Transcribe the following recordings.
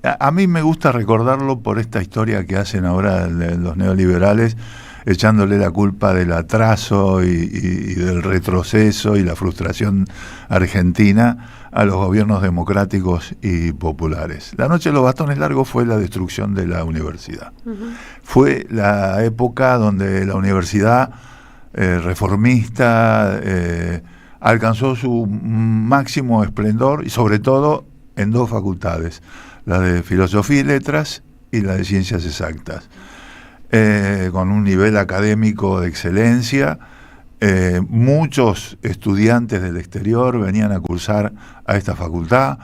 A mí me gusta recordarlo por esta historia que hacen ahora los neoliberales, echándole la culpa del atraso y del retroceso y la frustración argentina a los gobiernos democráticos y populares. La noche de los bastones largos fue la destrucción de la universidad. Fue la época donde la universidad reformista alcanzó su máximo esplendor, y sobre todo en dos facultades, la de Filosofía y Letras y la de Ciencias Exactas, con un nivel académico de excelencia. Muchos estudiantes del exterior venían a cursar a esta facultad.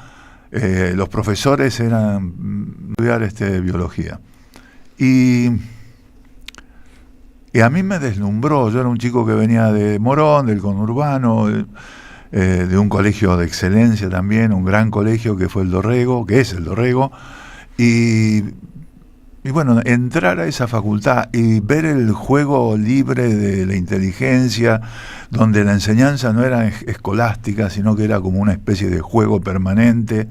Los profesores eran estudiar biología. Y a mí me deslumbró. Yo era un chico que venía de Morón, del conurbano, de un colegio de excelencia también, un gran colegio que fue el Dorrego, que es el Dorrego, y bueno, entrar a esa facultad y ver el juego libre de la inteligencia, donde la enseñanza no era escolástica, sino que era como una especie de juego permanente,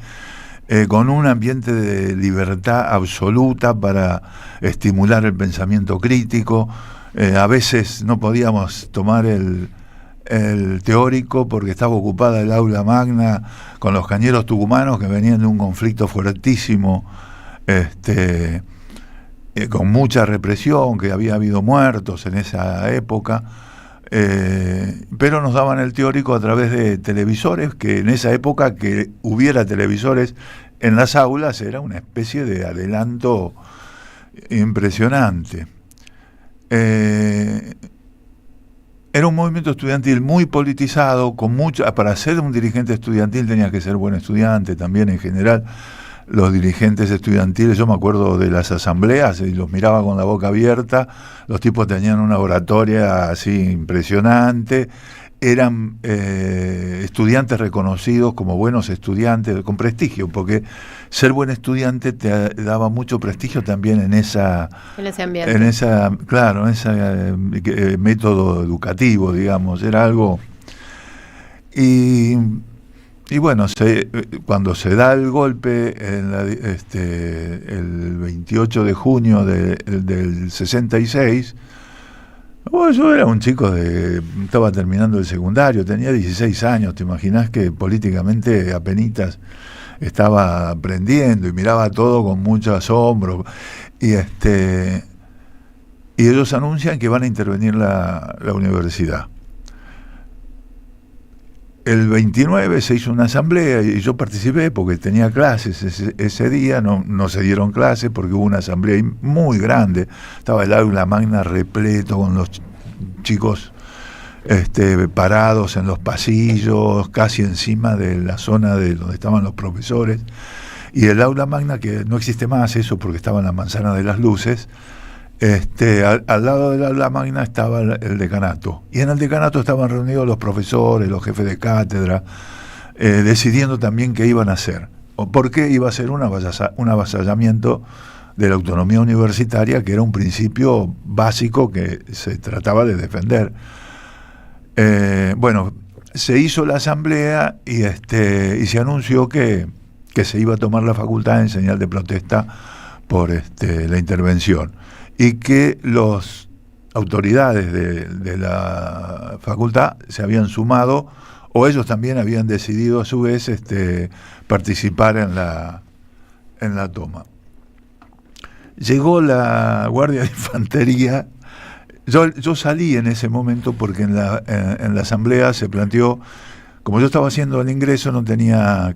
con un ambiente de libertad absoluta para estimular el pensamiento crítico. A veces no podíamos tomar el teórico porque estaba ocupada el aula magna con los cañeros tucumanos que venían de un conflicto fuertísimo, con mucha represión, que había habido muertos en esa época, pero nos daban el teórico a través de televisores, que en esa época que hubiera televisores en las aulas era una especie de adelanto impresionante. Era un movimiento estudiantil muy politizado, con para ser un dirigente estudiantil tenías que ser buen estudiante también en general. Los dirigentes estudiantiles, yo me acuerdo de las asambleas y los miraba con la boca abierta, los tipos tenían una oratoria así impresionante, eran estudiantes reconocidos como buenos estudiantes, con prestigio, porque ser buen estudiante te daba mucho prestigio también en ese ambiente. En ese método educativo, digamos, era algo. Y bueno, cuando se da el golpe el 28 de junio del 66, bueno, yo era un chico estaba terminando el secundario, tenía 16 años, te imaginás que políticamente apenitas estaba aprendiendo y miraba todo con mucho asombro. Y ellos anuncian que van a intervenir la universidad. El 29 se hizo una asamblea y yo participé porque tenía clases ese día, no se dieron clases porque hubo una asamblea muy grande, estaba el aula magna repleto con los chicos parados en los pasillos, casi encima de la zona de donde estaban los profesores, y el aula magna, que no existe más eso porque estaba en la manzana de las luces, al lado del aula magna estaba el decanato, y en el decanato estaban reunidos los profesores, los jefes de cátedra, decidiendo también qué iban a hacer, o por qué iba a ser un avasallamiento de la autonomía universitaria, que era un principio básico que se trataba de defender. Bueno, se hizo la asamblea y se anunció que se iba a tomar la facultad en señal de protesta por la intervención, y que las autoridades de la facultad se habían sumado, o ellos también habían decidido a su vez participar en la toma. Llegó la Guardia de Infantería. Yo salí en ese momento porque en la asamblea se planteó, como yo estaba haciendo el ingreso, no tenía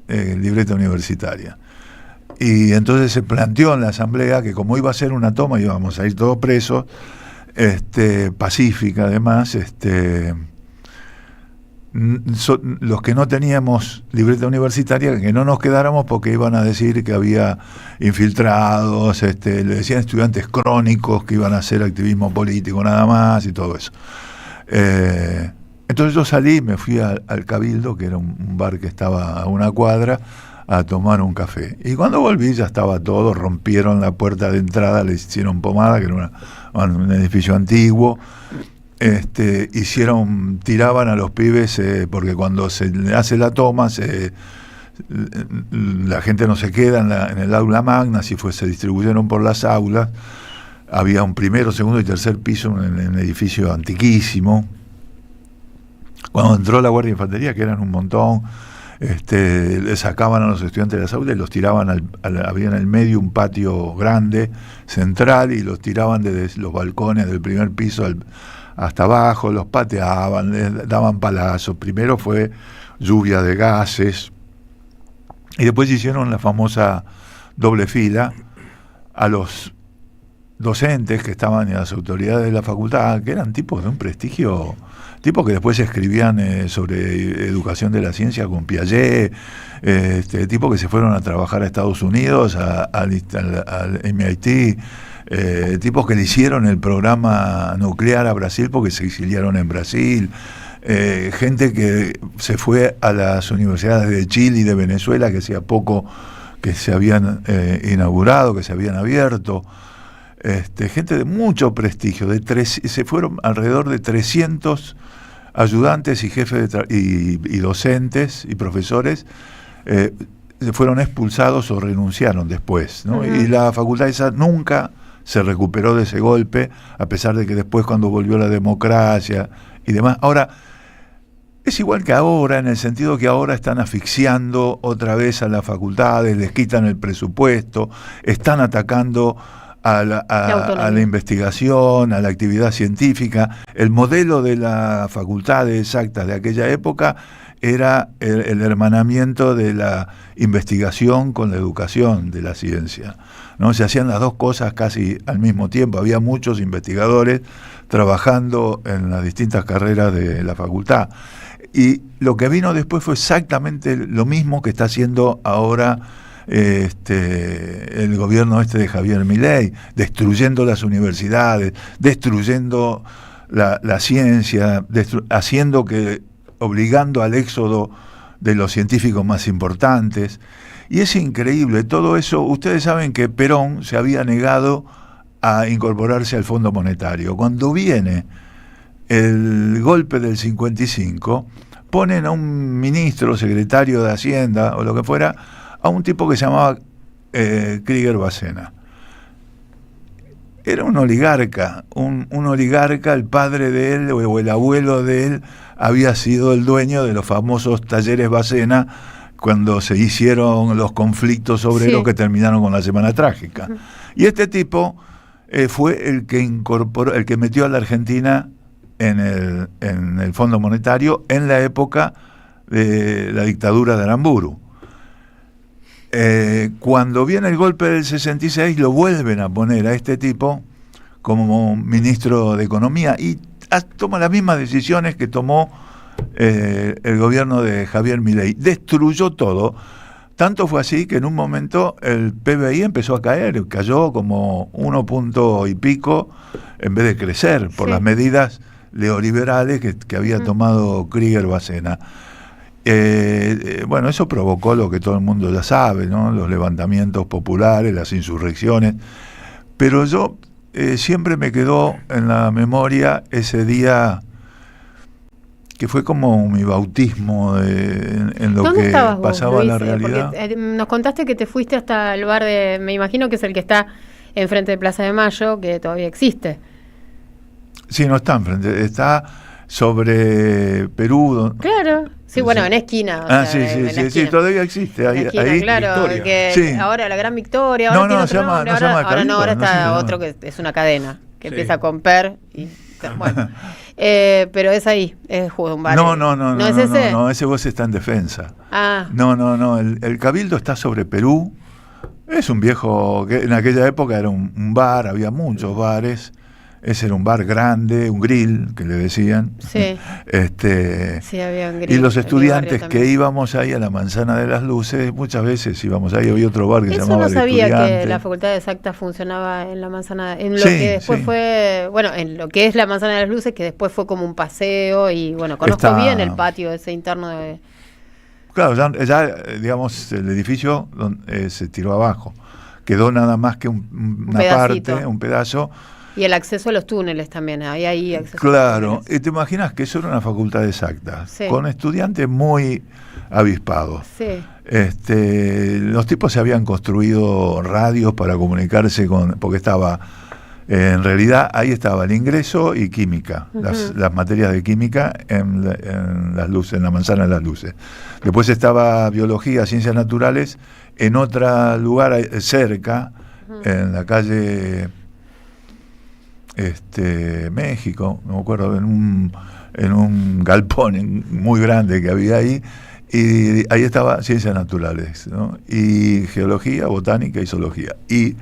libreta universitaria. Y entonces se planteó en la asamblea que como iba a ser una toma, íbamos a ir todos presos, pacífica además, los que no teníamos libreta universitaria, que no nos quedáramos porque iban a decir que había infiltrados, le decían estudiantes crónicos que iban a hacer activismo político nada más y todo eso. Entonces yo salí, me fui al Cabildo, que era un bar que estaba a una cuadra, a tomar un café. Y cuando volví ya estaba todo, rompieron la puerta de entrada, le hicieron pomada, que era un edificio antiguo, tiraban a los pibes, porque cuando se hace la toma se la gente no se queda en el aula magna, se distribuyeron por las aulas. Había un primero, segundo y tercer piso en un edificio antiquísimo. Cuando entró la Guardia de Infantería, que eran un montón, le sacaban a los estudiantes de las aulas y los tiraban había en el medio un patio grande, central, y los tiraban desde los balcones del primer piso hasta abajo, los pateaban, les daban palazos. Primero fue lluvia de gases, y después hicieron la famosa doble fila a los docentes que estaban y a las autoridades de la facultad, que eran tipos de un prestigio, tipos que después escribían sobre educación de la ciencia con Piaget, tipos que se fueron a trabajar a Estados Unidos, al MIT, tipos que le hicieron el programa nuclear a Brasil porque se exiliaron en Brasil, gente que se fue a las universidades de Chile y de Venezuela, que hacía poco que se habían inaugurado, que se habían abierto. Gente de mucho prestigio, se fueron alrededor de 300 ayudantes y jefes y docentes y profesores, fueron expulsados o renunciaron después, ¿no? Uh-huh. Y la facultad esa nunca se recuperó de ese golpe, a pesar de que después, cuando volvió la democracia y demás. Ahora, es igual que ahora, en el sentido que ahora están asfixiando otra vez a las facultades, les quitan el presupuesto, están atacando a la investigación, a la actividad científica. El modelo de la Facultad de Exactas de aquella época era el hermanamiento de la investigación con la educación de la ciencia, ¿no? Se hacían las dos cosas casi al mismo tiempo. Había muchos investigadores trabajando en las distintas carreras de la facultad. Y lo que vino después fue exactamente lo mismo que está haciendo ahora el gobierno de Javier Milei, destruyendo las universidades, destruyendo la ciencia, obligando al éxodo de los científicos más importantes. Y es increíble todo eso. Ustedes saben que Perón se había negado a incorporarse al Fondo Monetario. Cuando viene el golpe del 55, ponen a un ministro, secretario de Hacienda o lo que fuera, a un tipo que se llamaba Krieger Bacena. Era un oligarca, un oligarca. El padre de él o el abuelo de él había sido el dueño de los famosos talleres Bacena cuando se hicieron los conflictos sobre lo que terminaron con la Semana Trágica. Uh-huh. Y este tipo fue el que metió a la Argentina en el Fondo Monetario en la época de la dictadura de Aramburu. Cuando viene el golpe del 66, lo vuelven a poner a este tipo como ministro de Economía y toma las mismas decisiones que tomó el gobierno de Javier Milei. Destruyó todo. Tanto fue así que en un momento el PBI empezó a caer, cayó como 1 punto y pico en vez de crecer por las medidas neoliberales que había tomado Krieger Bacena. Bueno, eso provocó lo que todo el mundo ya sabe, ¿no? Los levantamientos populares, las insurrecciones. Pero yo siempre me quedó en la memoria ese día que fue como mi bautismo en lo que pasaba en la realidad. Porque nos contaste que te fuiste hasta el bar me imagino que es el que está enfrente de Plaza de Mayo, que todavía existe. Sí, no está enfrente, está sobre Perú. Claro. Sí, bueno, en esquina. Sí, todavía existe. Ahí, claro, que ahora la Gran Victoria. Ahora se llama Cabildo, ahora está otro que es una cadena, que empieza con Per. Y, bueno, pero es ahí, es un bar. No es ese. No, ese vos está en Defensa. Ah. No, el Cabildo está sobre Perú. Es un viejo, que en aquella época era un bar, había muchos bares. Ese era un bar grande, un grill, que le decían. Sí. Sí, había un grill. Y los estudiantes que íbamos ahí a la Manzana de las Luces, muchas veces íbamos ahí, había otro bar que se llamaba El Estudiante. Eso no sabía que la Facultad de Exactas funcionaba en la Manzana, en lo que después fue, bueno, en lo que es la Manzana de las Luces, que después fue como un paseo, y bueno, conozco bien el patio ese interno de... Claro, ya digamos, el edificio se tiró abajo. Quedó nada más que una parte, un pedazo. Y el acceso a los túneles también, hay ahí acceso. Claro, y te imaginas que eso era una facultad exacta, con estudiantes muy avispados. Sí. Los tipos se habían construido radios para comunicarse porque estaba, en realidad ahí estaba el ingreso y química, las materias de química en las luces, en la manzana de las luces. Después estaba biología, ciencias naturales, en otro lugar cerca, en la calle México, no me acuerdo, en un galpón muy grande que había ahí. Y ahí estaba ciencias naturales, ¿no? Y geología, botánica y zoología. Y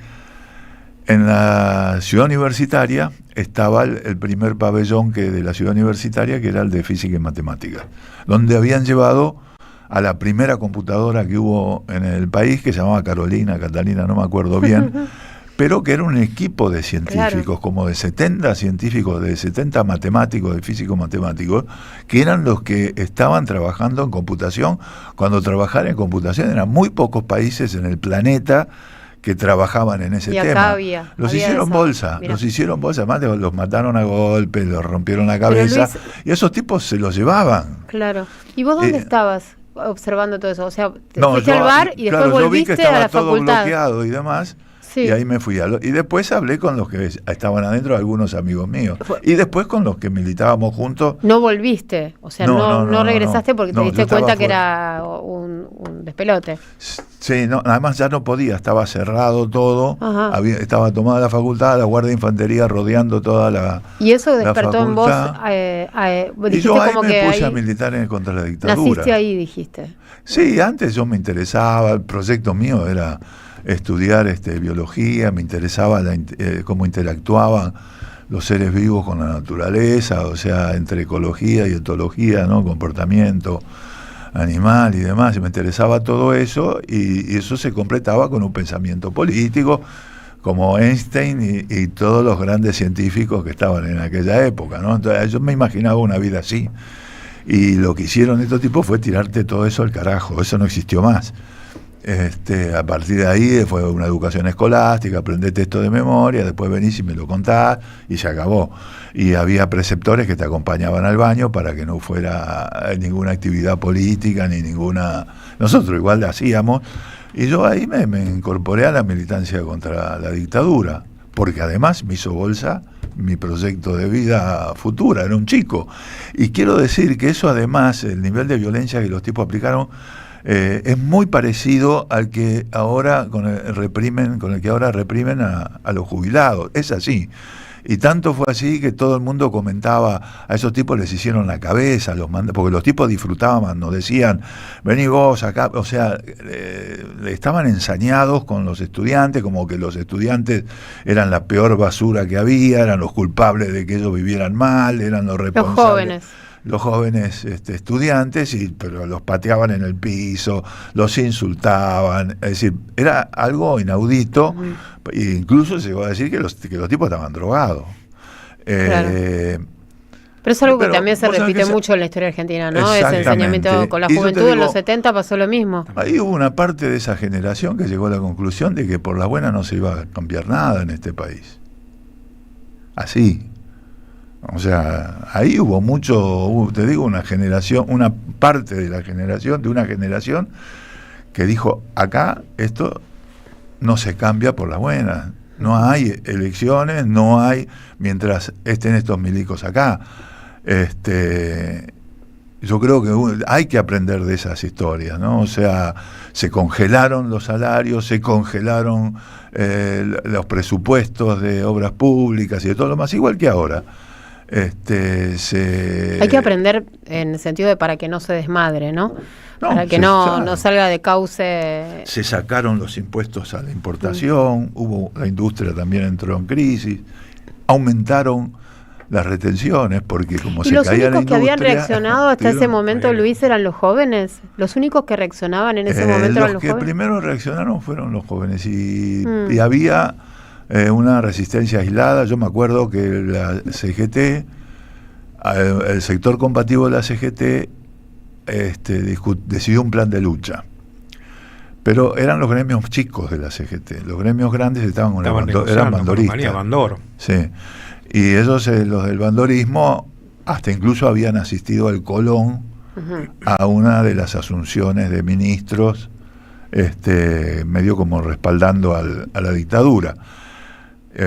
en la ciudad universitaria estaba el primer pabellón de la ciudad universitaria, que era el de física y matemáticas, donde habían llevado a la primera computadora que hubo en el país, que se llamaba Catalina, no me acuerdo bien, pero que era un equipo de científicos, como de 70 científicos, de 70 matemáticos, de físicos matemáticos, que eran los que estaban trabajando en computación. Cuando trabajar en computación eran muy pocos países en el planeta que trabajaban en ese tema. Los hicieron bolsa, además los mataron a golpes, los rompieron la cabeza, Luis, y esos tipos se los llevaban. Claro. ¿Y vos dónde estabas observando todo eso? O sea, fuiste al bar y después volviste yo vi que estaba a la todo facultad. Bloqueado y demás. Sí. Y ahí me fui y después hablé con los que estaban adentro, algunos amigos míos, y después con los que militábamos juntos. ¿No volviste? O sea, no regresaste porque te diste cuenta que era un despelote. Sí, además ya no podía, estaba cerrado todo, estaba tomada la facultad, la Guardia de Infantería rodeando toda la ¿Y eso despertó en vos? Y yo ahí me puse a militar contra la dictadura. ¿Naciste ahí, dijiste? Sí, antes yo me interesaba, el proyecto mío era estudiar biología, me interesaba cómo interactuaban los seres vivos con la naturaleza, o sea, entre ecología y etología, ¿no? Comportamiento animal y demás, y me interesaba todo eso, y eso se completaba con un pensamiento político, como Einstein y todos los grandes científicos que estaban en aquella época, ¿no? Entonces yo me imaginaba una vida así, y lo que hicieron estos tipos fue tirarte todo eso al carajo, eso no existió más. A partir de ahí fue una educación escolástica, aprendete esto de memoria, después venís y me lo contás y se acabó. Y había preceptores que te acompañaban al baño para que no fuera ninguna actividad política ni ninguna. Nosotros igual la hacíamos, y yo ahí me incorporé a la militancia contra la dictadura, porque además me hizo bolsa mi proyecto de vida futura, era un chico. Y quiero decir que eso, además, el nivel de violencia que los tipos aplicaron es muy parecido al que ahora con el que ahora reprimen a los jubilados. Es así. Y tanto fue así que todo el mundo comentaba, a esos tipos les hicieron la cabeza, porque los tipos disfrutaban, nos decían, vení vos acá, o sea, estaban ensañados con los estudiantes, como que los estudiantes eran la peor basura que había, eran los culpables de que ellos vivieran mal, eran los responsables. Los jóvenes estudiantes, pero los pateaban en el piso, los insultaban, es decir, era algo inaudito, e incluso se llegó a decir que los tipos estaban drogados. Claro. Pero es algo que también se repite mucho en la historia argentina, ¿no? Ese enseñamiento con la juventud en los 70 pasó lo mismo. Ahí hubo una parte de esa generación que llegó a la conclusión de que por la buena no se iba a cambiar nada en este país. Así. O sea, ahí hubo te digo, una parte de una generación que dijo, acá esto no se cambia por las buenas, no hay elecciones, mientras estén estos milicos acá. Yo creo que hay que aprender de esas historias, ¿no? O sea, se congelaron los salarios, se congelaron los presupuestos de obras públicas y de todo lo más, igual que ahora. Hay que aprender en el sentido de para que no se desmadre, ¿no? Para que no salga de cauce. Se sacaron los impuestos a la importación, la industria también entró en crisis, aumentaron las retenciones, porque como se caía la industria... ¿Y los únicos que habían reaccionado hasta ese momento, Luis, eran los jóvenes? ¿Los únicos que reaccionaban en ese momento eran los jóvenes? Los que primero reaccionaron fueron los jóvenes, y había una resistencia aislada. Yo me acuerdo que la CGT, el sector combativo de la CGT, decidió un plan de lucha. Pero eran los gremios chicos de la CGT. Los gremios grandes eran bandoristas. María Bandor. Sí. Y ellos, los del bandorismo, hasta incluso habían asistido al Colón a una de las asunciones de ministros medio como respaldando a la dictadura.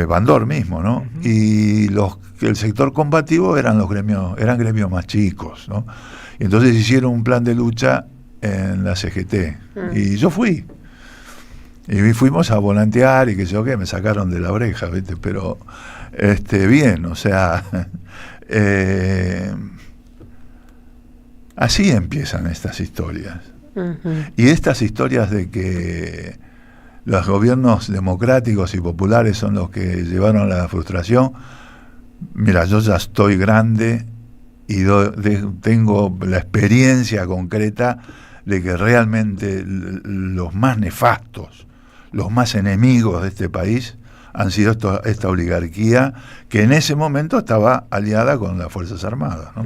Bandor mismo, ¿no? Uh-huh. Y el sector combativo eran gremios más chicos, ¿no? Y entonces hicieron un plan de lucha en la CGT. Y yo fui. Y fuimos a volantear y que yo me sacaron de la oreja, ¿viste? Pero bien, o sea, así empiezan estas historias. Uh-huh. Y estas historias de que los gobiernos democráticos y populares son los que llevaron a la frustración. Mira, yo ya estoy grande y tengo la experiencia concreta de que realmente los más nefastos, los más enemigos de este país han sido esta oligarquía que en ese momento estaba aliada con las Fuerzas Armadas, ¿no?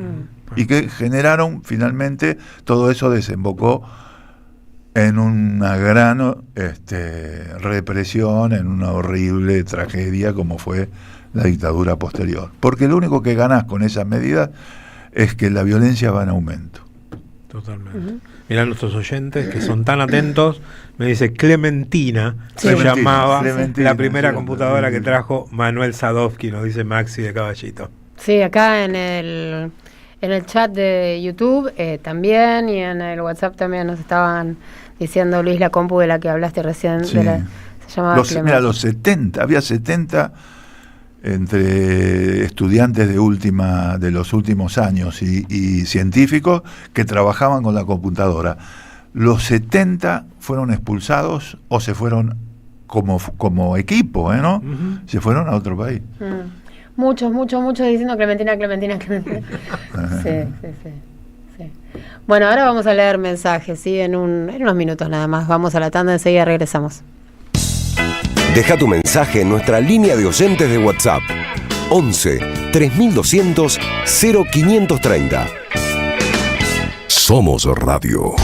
Y que generaron, finalmente, todo eso desembocó en una gran represión, en una horrible tragedia como fue la dictadura posterior. Porque lo único que ganás con esas medidas es que la violencia va en aumento. Totalmente. Uh-huh. Mirá, nuestros oyentes que son tan atentos, me dice Clementina, se llamaba la primera computadora que trajo Manuel Sadovsky, nos dice Maxi de Caballito. Sí, acá en el chat de YouTube también, y en el WhatsApp también nos estaban diciendo, Luis, la compu de la que hablaste recién, sí. Se llamaba los 70, había 70 entre estudiantes de los últimos años y científicos que trabajaban con la computadora. Los 70 fueron expulsados o se fueron como equipo, ¿no? Uh-huh. Se fueron a otro país. Muchos diciendo Clementina. Sí. Bueno, ahora vamos a leer mensajes, ¿sí? En unos minutos nada más. Vamos a la tanda, enseguida regresamos. Deja tu mensaje en nuestra línea de oyentes de WhatsApp. 11 3200 0530. Somos Radio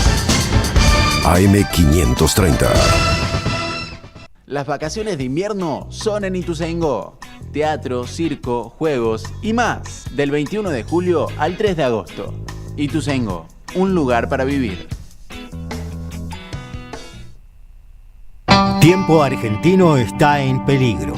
AM530. Las vacaciones de invierno son en Ituzaingó. Teatro, circo, juegos y más. Del 21 de julio al 3 de agosto. Ituzaingó, un lugar para vivir. Tiempo Argentino está en peligro.